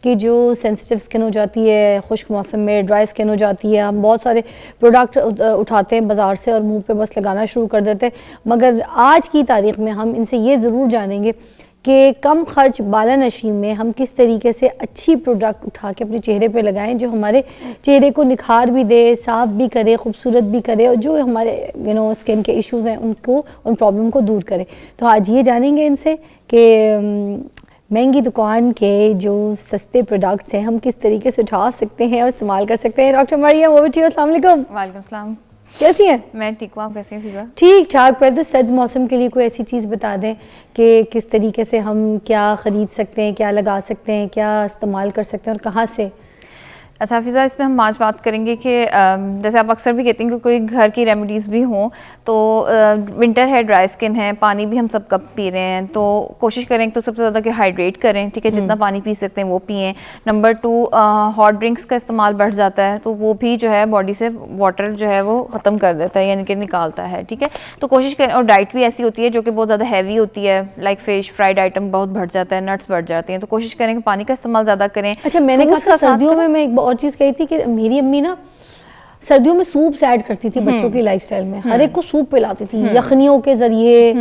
कि जो sensitive skin हो जाती है, खुश्क मौसम में ड्राई स्किन हो जाती है, हम बहुत सारे प्रोडक्ट उठाते हैं बाज़ार से और मुंह पे बस लगाना शुरू कर देते हैं। मगर आज की तारीख में हम इनसे ये ज़रूर जानेंगे कि कम खर्च बाला नशी में हम किस तरीके से अच्छी प्रोडक्ट उठा के अपने चेहरे पे लगाएं जो हमारे चेहरे को निखार भी दे, साफ भी करे, खूबसूरत भी करे और जो हमारे स्किन के इश्यूज़ हैं उनको, उन प्रॉब्लम को दूर करे। तो आज ये जानेंगे इनसे कि महंगी दुकान के जो सस्ते प्रोडक्ट्स हैं हम किस तरीके से उठा सकते हैं और इस्तेमाल कर सकते हैं। Doctor Mariam, over to you. अस्सलाम वालेकुम। वालेकुम सलाम। कैसी हैं? मैं ठीक हूँ, आप कैसी हैं फिजा? ठीक ठाक। पहले तो सर्द मौसम के लिए कोई ऐसी चीज़ बता दें कि किस तरीके से हम क्या ख़रीद सकते हैं, क्या लगा सकते हैं, क्या इस्तेमाल कर सकते हैं और कहाँ से। अच्छा फिज़ा, इसमें हम आज बात करेंगे कि जैसे आप अक्सर भी कहते हैं कि कोई घर की रेमेडीज़ भी हों, तो विंटर है, ड्राई स्किन है, पानी भी हम सब कप पी रहे हैं, तो कोशिश करें तो सबसे ज़्यादा कि हाइड्रेट करें, ठीक है, जितना पानी पी सकते हैं वो पिएं। नंबर 2, हॉट ड्रिंक्स का इस्तेमाल बढ़ जाता है, तो वो भी जो है बॉडी से वाटर जो है वो ख़त्म कर देता है, यानी कि निकालता है, ठीक है। तो कोशिश करें, और डाइट भी ऐसी होती है जो कि बहुत ज़्यादा हैवी होती है, लाइक फ़िश, फ्राइड आइटम बहुत बढ़ जाता है, नट्स बढ़ जाते हैं, तो कोशिश करें कि पानी का इस्तेमाल ज़्यादा करें। अच्छा, मैंने कहा सर्दियों में मैं एक और चीज़ कही थी कि मेरी अम्मी ना सर्दियों में सूप ऐड करती थी बच्चों की लाइफस्टाइल में, हर एक को सूप पिलाती थी, यखनियों के जरिए,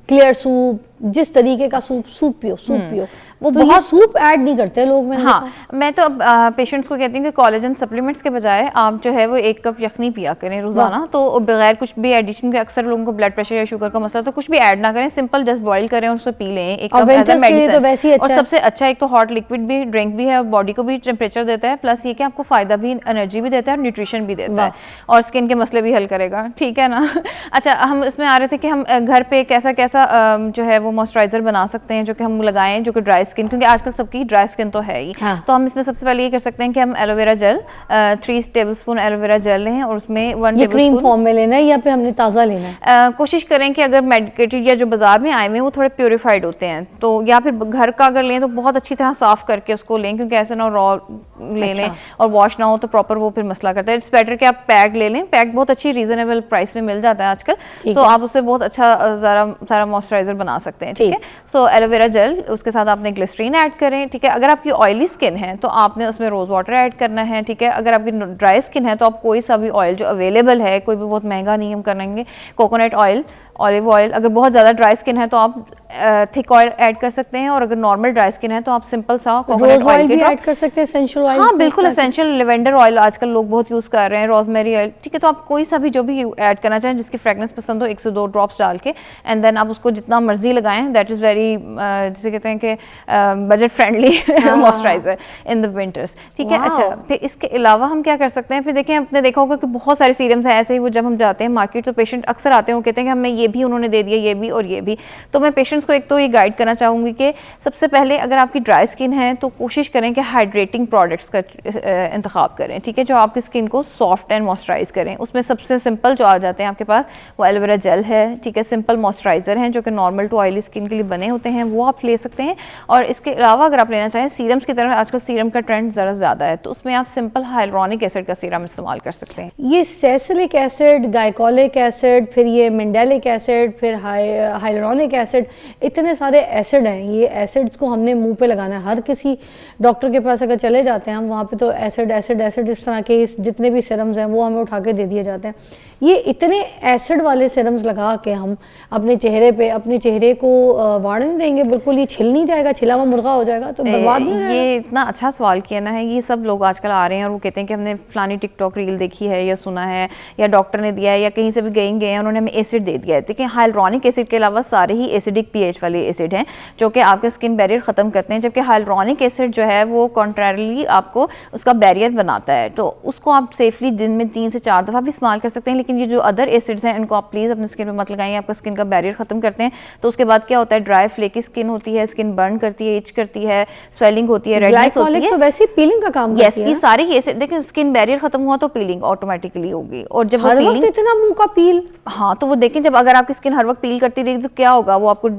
क्लियर सूप, जिस तरीके का सूप पियो, सूप पियो। वो तो बहुत सूप ऐड नहीं करते लोग। हाँ, मैं तो अब पेशेंट्स को कहती हूँ कि कोलेजन सप्लीमेंट्स के बजाय आप जो है वो 1 कप यखनी पिया करें रोजाना, तो बगैर कुछ भी एडिशन के। अक्सर लोगों को ब्लड प्रेशर या शुगर का मसला, तो कुछ भी ऐड ना करें, सिंपल जस्ट बॉईल करें और उसको पी लें 1 कप एज अ मेडिसिन। और सबसे अच्छा एक तो हॉट लिक्विड भी ड्रिंक भी है, बॉडी को भी टेम्परेचर देता है, प्लस ये कि आपको फायदा भी, एनर्जी भी देता है और न्यूट्रिशन भी देता है, और स्किन के मसले भी हल करेगा, ठीक है ना। अच्छा, हम इसमें आ रहे थे कि हम घर पे कैसा कैसा जो है वो मॉइस्चराइजर बना सकते हैं जो कि हम लगाएं, जो कि ड्राई स्किन, क्योंकि आजकल सबकी ड्राई स्किन तो है ही। हाँ। तो हम इसमें सबसे पहले ये कर सकते हैं कि हम aloe vera gel 3 tablespoon aloe vera gel लें और उसमें 1 टेबलस्पून क्रीम फॉर्म में लेना है या फिर हमने ताज़ा लेना है? कोशिश करें कि अगर मेडिकेटेड या जो बाजार में आए हुए वो थोड़े प्योरीफाइड होते हैं, तो या फिर घर का अगर लें तो बहुत अच्छी तरह साफ करके उसको लें, क्योंकि ऐसे ना रॉ ले लें और वॉश ना हो तो प्रॉपर वो फिर मसला करता है। इट्स बेटर कि आप पैक ले लें, पैक बहुत अच्छी रीजनेबल प्राइस में मिल जाता है आजकल, सो आप उससे बहुत अच्छा सारा मॉइस्चराइजर बना सकते हैं, ठीक है। सो एलोवेरा जेल, उसके साथ आपने ग्लिसरीन ऐड करें, ठीक है। अगर आपकी ऑयली स्किन है तो आपने उसमें रोज़ वाटर ऐड करना है, ठीक है। अगर आपकी ड्राई स्किन है तो आप कोई सा भी ऑयल जो अवेलेबल है, कोई भी बहुत महंगा नहीं हम करेंगे, कोकोनट ऑयल, ऑलिव ऑयल। अगर बहुत ज़्यादा ड्राई स्किन है तो आप थिक ऑयल ऐड कर सकते हैं, और अगर नॉर्मल ड्राई स्किन है तो आप सिंपल सा कोकोनट ऑयल भी ऐड कर सकते हैं, एसेंशियल ऑयल। हाँ बिल्कुल, एसेंशियल लेवेंडर ऑयल आजकल लोग बहुत यूज़ कर रहे हैं, रोजमेरी ऑयल, ठीक है। तो आप कोई सा भी जो भी ऐड करना चाहें, जिसकी फ्रेगनेंस पसंद हो, 1 से 2 ड्रॉप्स डाल के, एंड देन आप उसको जितना मर्जी लगाएं। दैट इज़ वेरी, जिसे कहते हैं कि budget friendly moisturiser in the winters, ठीक है। अच्छा, फिर इसके अलावा हम क्या कर सकते हैं, फिर देखें, आपने देखा होगा कि बहुत सारे सीरम्स हैं ऐसे ही, वो जब हम जाते हैं मार्केट तो पेशेंट अक्सर आते हैं, वो कहते हैं कि हमें ये भी उन्होंने दे दिया, ये भी और ये भी। तो मैं पेशेंट्स को एक तो ये गाइड करना चाहूँगी कि सबसे पहले अगर आपकी ड्राई स्किन है तो कोशिश करें कि हाइड्रेटिंग प्रोडक्ट्स का इंतखाब करें, ठीक है, जो आपकी स्किन को सॉफ्ट एंड मॉइस्चराइज करें। उसमें सबसे सिंपल जो आ जाते हैं आपके पास, वो एलोवेरा जेल है, ठीक है, सिंपल मॉइस्चराइजर हैं जो कि नॉर्मल टू ऑयली स्किन के लिए बने होते हैं, वो आप ले सकते हैं। और इसके अलावा अगर आप लेना चाहें सीरम्स की तरह, आजकल सीरम का ट्रेंड ज़रा ज़्यादा है, तो उसमें आप सिंपल हाइलुरोनिक एसिड का सीरम इस्तेमाल कर सकते हैं। ये सैलिसिलिक एसिड, गाइकोलिक एसिड, फिर ये मेंडेलिक एसिड, फिर हाइलुरोनिक एसिड, इतने सारे एसिड हैं। ये एसिड्स को हमने मुंह पे लगाना है। हर किसी डॉक्टर के पास अगर चले जाते हैं हम, वहाँ पे तो एसिड एसिड एसिड इस तरह के जितने भी सिरम्स हैं वो हमें उठा के दे दिए जाते हैं। ये इतने एसिड वाले सिरम्स लगा के हम अपने चेहरे पे, अपने चेहरे को वाड़ नहीं देंगे, बिल्कुल ये छिल नहीं जाएगा, छिला हुआ मुर्गा हो जाएगा, तो बर्बाद नहीं होगा। ये इतना अच्छा सवाल किया ना है। ये सब लोग आजकल आ रहे हैं और वो कहते हैं कि हमने फलानी टिकटॉक रील देखी है या सुना है या डॉक्टर ने दिया है या कहीं से भी गए हैं, उन्होंने हमें एसिड दे दिया है। देखिए, हाइलुरोनिक एसिड के अलावा सारे ही एसिडिक पीएच वाले एसिड हैं जो कि आपके स्किन बैरियर ख़त्म करते हैं, जबकि हाइलुरोनिक एसिड जो है वो कॉन्ट्रेरली आपको उसका बैरियर बनाता है। तो उसको आप सेफली दिन में 3 से 4 दफ़ा भी इस्तेमाल कर सकते हैं, लेकिन ये जो अदर एसिड्स हैं इनको आप प्लीज़ अपने स्किन पे मत लगाइए, आपका स्किन का बैरियर ख़त्म करते हैं। तो उसके बाद क्या होता है, ड्राई फ्लेकी स्किन होती है, स्किन बर्न करती है, इच करती है, स्वेलिंग होती है, रेडनेस होती है। तो वैसे पीलिंग का काम करती है। ये सारे ही एसिड, देखिए स्किन बैरियर खत्म हुआ तो पीलिंग ऑटोमेटिकली होगी, और जब हर वक्त इतना मुंह का पील, हाँ, तो वो देखें जब अगर आपकी स्किन हर वक्त पील करती रहेगी तो क्या होगा, वो आपको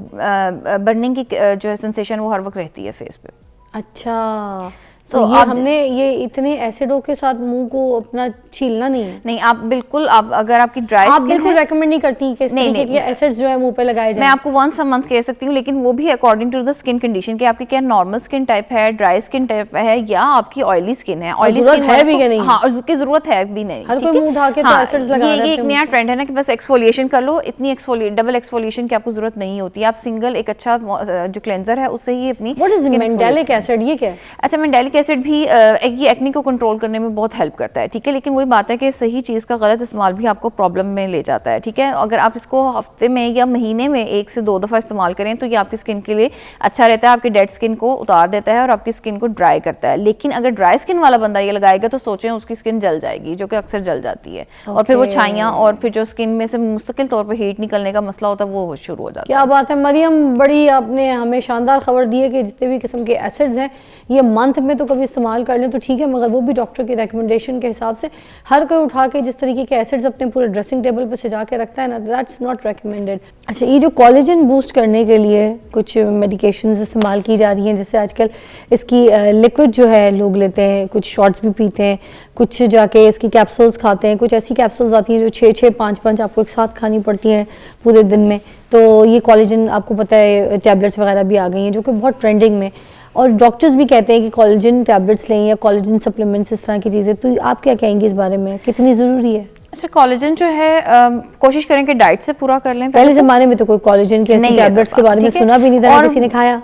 बर्निंग की जो है सेंसेशन वो हर वक्त रहती है फेस पे। अच्छा, तो ये हमने ये इतने एसिडों के साथ मुंह को अपना छीलना नहीं है। नहीं, आप बिल्कुल, आप अगर आपकी ड्राई आप स्किन बिल्कुल रेकमेंड नहीं करती कि इस तरीके के एसिड्स जो है मुंह पे लगाए जाएं। मैं आपको वंस अ मंथ कह सकती हूँ, लेकिन वो भी according to the skin condition कि आपकी क्या नॉर्मल स्किन टाइप है, ड्राई स्किन टाइप है, या आपकी ऑयली स्किन है। ऑयली स्किन है भी कि नहीं? हाँ, और उसकी जरूरत है भी नहीं। हर कोई मुंह उठा के तो एसिड्स लगा रहा है। ये एक नया ट्रेंड है ना कि बस एक्सफोलिएशन कर लो, इतनी डबल एक्सफोलिएशन की आपको जरूरत नहीं होती। आप सिंगल एक अच्छा जो क्लेंजर है उससे ही अपनी व्हाट इज मेंडेलिक एसिड, ये क्या है? अच्छा, मेंडेलिक एसिड भी ये एक्ने को कंट्रोल करने में बहुत हेल्प करता है, ठीक है। लेकिन वही बात है कि सही चीज़ का गलत इस्तेमाल भी आपको प्रॉब्लम में ले जाता है, ठीक है। अगर आप इसको हफ्ते में या महीने में 1 से 2 दफ़ा इस्तेमाल करें तो ये आपकी स्किन के लिए अच्छा रहता है, आपकी डेड स्किन को उतार देता है और आपकी स्किन को ड्राई करता है। लेकिन अगर ड्राई स्किन वाला बंदा ये लगाएगा तो सोचें उसकी स्किन जल जाएगी, जो कि अक्सर जल जाती है। और फिर वो छाइयाँ और फिर जो स्किन में से मुस्तकिल तौर पर हीट निकलने का मसला होता है वो शुरू हो जाता है। क्या बात है मरियम, बड़ी आपने हमें शानदार खबर दी है कि जितने भी किस्म के एसिड्स हैं ये मंथ में तो कभी इस्तेमाल कर लें तो ठीक है, मगर वो भी डॉक्टर की रिकमेंडेशन के हिसाब से। हर कोई उठा के जिस तरीके के एसिड्स अपने पूरे ड्रेसिंग टेबल पर सजा के रखता है ना, दैट्स नॉट रिकमेंडेड। अच्छा, ये जो कोलेजन बूस्ट करने के लिए कुछ मेडिकेशंस इस्तेमाल की जा रही हैं, जैसे आजकल इसकी लिक्विड जो है लोग लेते हैं, कुछ शॉट्स भी पीते हैं, कुछ जाके इसकी कैप्सूल्स खाते हैं, कुछ ऐसी कैप्सूल्स आती हैं जो 6-6, 5-5 आपको एक साथ खानी पड़ती हैं पूरे दिन में। तो ये कोलेजन आपको पता है टैबलेट्स वगैरह भी आ गई हैं जो कि बहुत ट्रेंडिंग में, और डॉक्टर्स भी कहते हैं कि कोलेजन टैबलेट्स लें या कोलेजन सप्लीमेंट्स, इस तरह की चीज़ें। तो आप क्या कहेंगे इस बारे में, कितनी ज़रूरी है? अच्छा, कोलेजन जो है कोशिश करें कि डाइट से पूरा कर लें। पहले ज़माने में तो कोई कोलेजन के टैबलेट्स के बारे में सुना भी नहीं था, किसी ने खाया।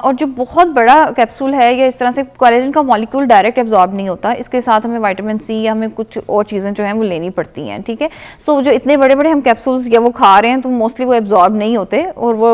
और जो बहुत बड़ा कैप्सूल है या इस तरह से कोलेजन का मॉलिक्यूल डायरेक्ट एब्जॉर्ब नहीं होता, इसके साथ हमें विटामिन सी या हमें कुछ और चीज़ें जो हैं वो लेनी पड़ती हैं, ठीक है। सो जो इतने बड़े बड़े हम कैप्सूल्स या वो खा रहे हैं तो मोस्टली वो एब्जॉर्ब नहीं होते और वो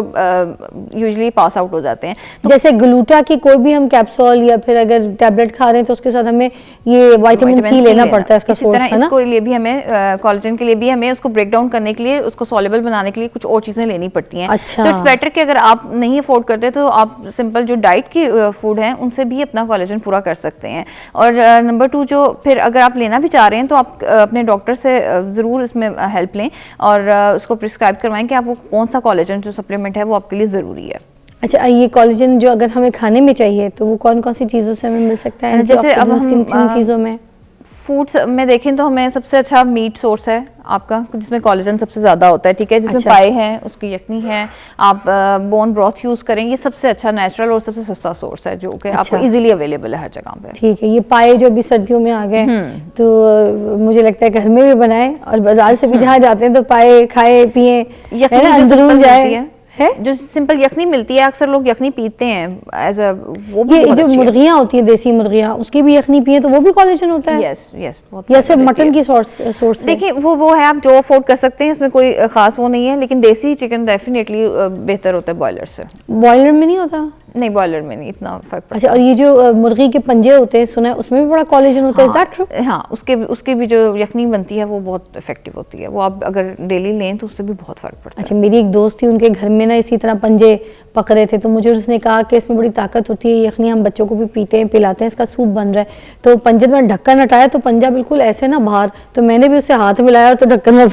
यूजुअली पास आउट हो जाते हैं। तो जैसे ग्लूटा की कोई भी हम कैप्सूल या फिर अगर टैबलेट खा रहे हैं तो उसके साथ हमें ये विटामिन सी लेना पड़ता है, इसका सोर्स है ना। इसको लिए भी हमें कोलेजन के लिए भी हमें उसको ब्रेक डाउन करने के लिए, उसको सॉल्युबल बनाने के लिए कुछ और चीज़ें लेनी पड़ती हैं। अच्छा। तो इट्स बेटर कि अगर आप नहीं अफोर्ड करते तो आप सिंपल जो डाइट की फूड हैं उनसे भी अपना कोलेजन पूरा कर सकते हैं। और नंबर 2, जो फिर अगर आप लेना भी चाह रहे हैं तो आप अपने डॉक्टर से ज़रूर इसमें हेल्प लें और उसको प्रिस्क्राइब करवाएं कि आपको कौन सा कोलेजन जो सप्लीमेंट है वो आपके लिए ज़रूरी है। अच्छा, ये कोलेजन जो अगर हमें खाने में चाहिए तो वो कौन कौन सी चीज़ों से हमें मिल सकता है? जैसे अब हम किन चीज़ों में फूड्स में देखें तो हमें सबसे अच्छा मीट सोर्स है आपका, जिसमें कोलेजन सबसे ज़्यादा होता है, ठीक है। जिसमें अच्छा। पाए हैं, उसकी यखनी है, आप बोन ब्रॉथ यूज़ करें, ये सबसे अच्छा नेचुरल और सबसे सस्ता सोर्स है जो कि आपको इजीली अवेलेबल है हर जगह पे। ठीक है, ये पाए जो अभी सर्दियों में आ गए तो मुझे लगता है घर में भी बनाए और बाजार से भी जहाँ जाते हैं तो पाए खाए पिए, यखनी जाए है? जो सिंपल यखनी मिलती है, अक्सर लोग यखनी पीते हैं एज अ, वो भी ये जो मुर्गियाँ होती हैं देसी मुर्गियाँ, उसकी भी यखनी पिए तो वो भी कोलेजन होता है? यस यस, या सिर्फ मटन की सोर्स? देखिए वो है, आप जो अफोर्ड कर सकते हैं, इसमें कोई खास वो नहीं है, लेकिन देसी चिकन डेफिनेटली बेहतर होता है बॉयलर से। बॉयलर में नहीं होता? नहीं, बॉयलर में नहीं इतना फर्क पड़ता। अच्छा, और ये जो मुर्गी के पंजे होते हैं सुना है उसमें भी बड़ा कोलेजन होता है, इज दैट ट्रू? हाँ, उसके भी जो यखनी बनती है वो बहुत इफेक्टिव होती है, वो आप अगर डेली लें तो उससे भी बहुत फर्क पड़ता है। अच्छा, मेरी एक दोस्त थी, उनके घर में ना इसी तरह पंजे पक रहे थे तो मुझे उसने कहा कि इसमें बड़ी ताकत होती है, यखनी हम बच्चों को भी पीते हैं, पिलाते हैं, इसका सूप बन रहा है। तो पंजे में ढक्कन हटाया तो पंजा बिल्कुल ऐसे ना बाहर, तो मैंने भी उसे हाथ मिलाया और तो ढक्कन में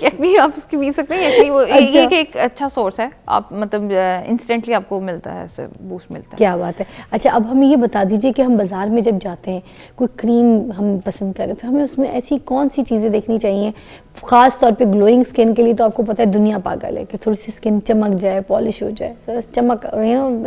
यखनी आप उसकी पी सकते हैं। यखनी वो ये एक अच्छा सोर्स है, आप मतलब इंस्टेंटली आपको मिलता है, उससे बूस्ट मिलता है। क्या बात है। अच्छा, अब हमें ये बता दीजिए कि हम बाज़ार में जब जाते हैं कोई क्रीम हम पसंद करें तो हमें उसमें ऐसी कौन सी चीज़ें देखनी चाहिए, ख़ास तौर पे ग्लोइंग स्किन के लिए? तो आपको पता है दुनिया पागल है कि थोड़ी सी स्किन चमक जाए, पॉलिश हो जाए, थोड़ा चमक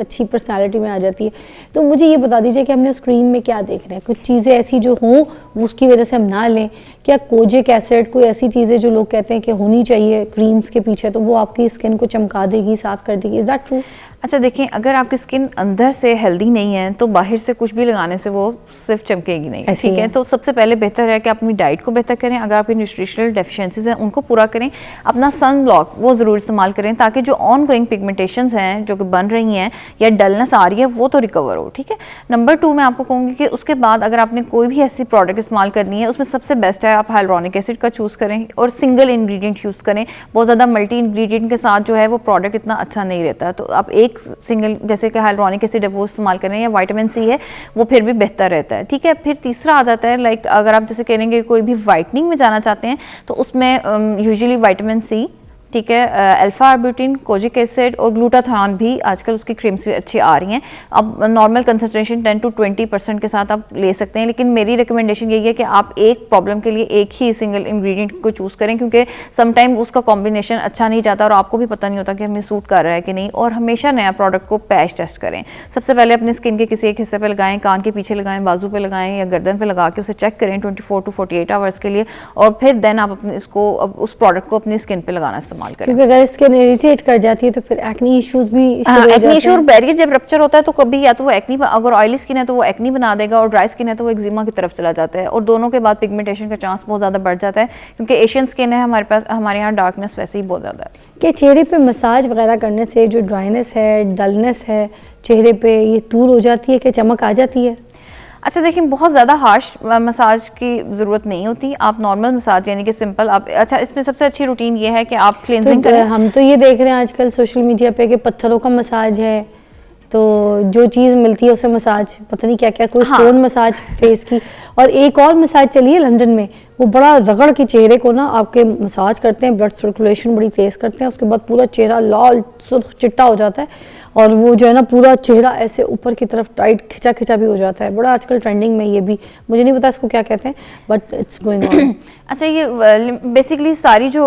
अच्छी पर्सनालिटी में आ जाती है। तो मुझे ये बता दीजिए कि हमने उस क्रीम में क्या देखना है, कुछ चीज़ें ऐसी जो हों उसकी वजह से हम ना लें, क्या कोजिक एसिड कोई ऐसी चीज़ें जो लोग कहते हैं कि होनी चाहिए क्रीम्स के पीछे तो वो आपकी स्किन को चमका देगी, साफ़ कर देगी, इज़ दैट ट्रू? अच्छा, देखें, अगर आपकी स्किन अंदर से हेल्दी नहीं है तो बाहर से कुछ भी लगाने से वो सिर्फ चमकेगी नहीं, ठीक है। तो सबसे पहले बेहतर है कि आप अपनी डाइट को बेहतर करें, अगर आपकी न्यूट्रिशनल डेफिशिएंसीज हैं उनको पूरा करें, अपना सन ब्लॉक वो ज़रूर इस्तेमाल करें ताकि जो ऑन गोइंग पिगमेंटेशंस हैं जो कि बन रही हैं या डलनेस आ रही है वो तो रिकवर हो, ठीक है। नंबर 2 मैं आपको कहूँगी कि उसके बाद अगर आपने कोई भी ऐसी प्रोडक्ट इस्तेमाल करनी है उसमें सबसे बेस्ट है आप हाइलुरोनिक एसिड का चूज़ करें और सिंगल इंग्रेडिएंट यूज़ करें। बहुत ज़्यादा मल्टी इंग्रेडिएंट के साथ जो है वो प्रोडक्ट इतना अच्छा नहीं रहता, तो आप एक सिंगल जैसे कि हाइलुरोनिक एसिड है वो इस्तेमाल करें या विटामिन सी है वो फिर भी बेहतर रहता है, ठीक है। फिर तीसरा आ जाता है लाइक अगर आप जैसे कहेंगे कोई भी वाइटनिंग में जाना चाहते हैं तो उसमें यूजुअली विटामिन सी ठीक है, अल्फा आर्ब्यूटिन, कोजिक एसिड और ग्लूटाथायोन भी आजकल उसकी क्रीम्स भी अच्छी आ रही हैं। अब नॉर्मल कंसंट्रेशन 10 to 20% के साथ आप ले सकते हैं, लेकिन मेरी रिकमेंडेशन यही है कि आप एक प्रॉब्लम के लिए एक ही सिंगल इंग्रेडिएंट को चूज़ करें, क्योंकि समटाइम उसका कॉम्बिनेशन अच्छा नहीं जाता और आपको भी पता नहीं होता कि हमें सूट कर रहा है कि नहीं। और हमेशा नया प्रोडक्ट को पैच टेस्ट करें। सबसे पहले अपने स्किन के किसी एक हिस्से पे लगाएं, कान के पीछे लगाएं, बाजू पे लगाएं या गर्दन पे लगा के उसे चेक करें 24 to 48 आवर्स के लिए, और फिर देन आप अपने उस प्रोडक्ट को अपनी स्किन पे लगाना इस्तेमाल करें। क्योंकि अगर स्किन इरिटेट कर जाती है तो फिर एक्नी इश्यूज भी शुरू हो जाते हैं। इश्यू और बैरियर जब रप्चर होता है तो कभी या तो वो एक्नी, अगर ऑयली स्किन है तो वो एक्नी बना देगा, और ड्राई स्किन है तो वो एक्जिमा की तरफ चला जाता है, और दोनों के बाद पिगमेंटेशन का चांस बहुत ज़्यादा बढ़ जाता है, क्योंकि एशियन स्किन है हमारे पास, हमारे यहाँ डार्कनेस वैसे ही बहुत ज़्यादा है। कि चेहरे पे मसाज वगैरह करने से जो ड्राइनेस है, डलनेस है चेहरे पे, ये दूर हो जाती है कि चमक आ जाती है? अच्छा देखिए, बहुत ज़्यादा हार्श मसाज की ज़रूरत नहीं होती, आप नॉर्मल मसाज यानी कि सिंपल आप, अच्छा इसमें सबसे अच्छी रूटीन ये है कि आप क्लिनजिंग करें। हम तो ये देख रहे हैं आजकल सोशल मीडिया पे कि पत्थरों का मसाज है, तो जो चीज़ मिलती है उसे मसाज, पता नहीं क्या क्या, कोई स्टोन मसाज फेस की, और एक और मसाज चली है लंदन में, वो बड़ा रगड़ के चेहरे को ना आपके मसाज करते हैं, ब्लड सर्कुलेशन बड़ी तेज़ करते हैं, उसके बाद पूरा चेहरा लाल सुर्ख चिट्टा हो जाता है, और वो जो है ना पूरा चेहरा ऐसे ऊपर की तरफ टाइट खिंचा खिंचा भी हो जाता है। बड़ा आजकल ट्रेंडिंग में ये भी, मुझे नहीं पता इसको क्या कहते हैं, बट इट्स गोइंग ऑन। अच्छा, ये बेसिकली सारी जो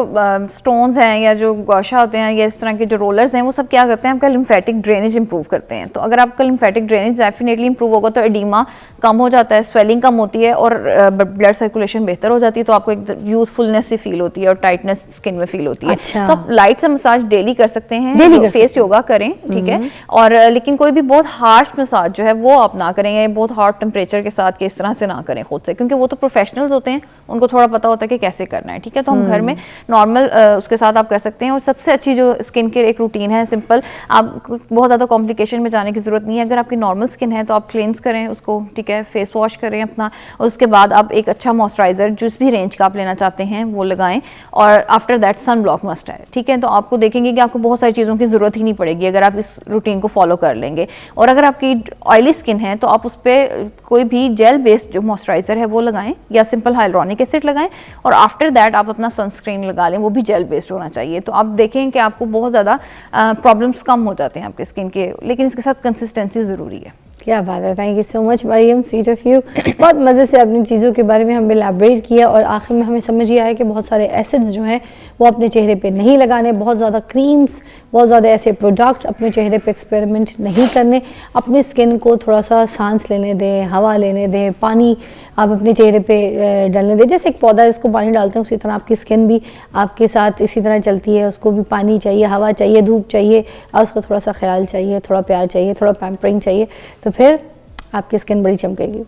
स्टोन्स हैं या जो गौशा होते हैं या इस तरह के जो रोलर्स हैं, वो सब क्या करते हैं, आपका लिम्फेटिक ड्रेनेज इंप्रूव करते हैं। तो अगर आपका लिम्फेटिक ड्रेनेज डेफिनेटली इंप्रूव होगा तो एडिमा कम हो जाता है, स्वेलिंग कम होती है, और ब्लड सर्कुलेशन बेहतर हो जाती है, तो आपको एक यूथफुलनेस सी फील होती है और टाइटनेस स्किन में फील होती है। अच्छा। तो आप लाइट सा मसाज डेली कर सकते हैं, फेस योगा करें, ठीक है, और लेकिन कोई भी बहुत हार्श मसाज जो है वो आप ना करें, या बहुत हार्ड टेम्परेचर के साथ के इस तरह से ना करें खुद से, क्योंकि वो तो प्रोफेशनल्स होते हैं, उनको थोड़ा पता होता है कि कैसे करना है, ठीक है। तो हम घर में नॉर्मल उसके साथ आप कर सकते हैं। और सबसे अच्छी जो स्किन केयर एक रूटीन है सिंपल, आप बहुत ज़्यादा कॉम्प्लिकेशन में जाने की ज़रूरत नहीं है। अगर आपकी नॉर्मल स्किन है तो आप क्लींस करें उसको, ठीक है, फेस वॉश करें अपना, और उसके बाद आप एक अच्छा मॉइस्चराइजर जिस भी रेंज का आप लेना चाहते हैं वो लगाएं, और after that sun block must है, ठीक है। तो आपको देखेंगे कि आपको बहुत सारी चीज़ों की ज़रूरत ही नहीं पड़ेगी अगर आप इस रूटीन को फॉलो कर लेंगे। और अगर आपकी ऑयली स्किन है तो आप उस पर कोई भी जेल बेस्ड जो मॉइस्चराइजर है वो लगाएं, या सिंपल हाइलुरोनिक एसिड लगाएं, और आफ्टर दैट आप अपना सनस्क्रीन लगा लें, वो भी जेल बेस्ड होना चाहिए। तो आप देखें कि आपको बहुत ज़्यादा प्रॉब्लम्स कम हो जाते हैं आपके स्किन के, लेकिन इसके साथ कंसिस्टेंसी ज़रूरी है। क्या बात है, thank you so much Mariam, sweet of you. बहुत मज़े से अपनी चीज़ों के बारे में हमें इलैबोरेट किया, और आखिर में हमें समझ ये आया कि बहुत सारे एसिड्स जो हैं वो अपने चेहरे पे नहीं लगाने, बहुत ज़्यादा क्रीम्स, बहुत ज़्यादा ऐसे प्रोडक्ट अपने चेहरे पे एक्सपेरिमेंट नहीं करने, अपनी स्किन को थोड़ा सा सांस लेने दें, हवा लेने दें, पानी आप अपने चेहरे पे डालने दें। जैसे एक पौधा जिसको पानी डालते हैं उसी तरह आपकी स्किन भी आपके साथ इसी तरह चलती है, उसको भी पानी चाहिए, हवा चाहिए, धूप चाहिए, और उसको थोड़ा सा ख्याल चाहिए, थोड़ा प्यार चाहिए, थोड़ा पैम्परिंग चाहिए, तो फिर आपकी स्किन बड़ी चमकेगी।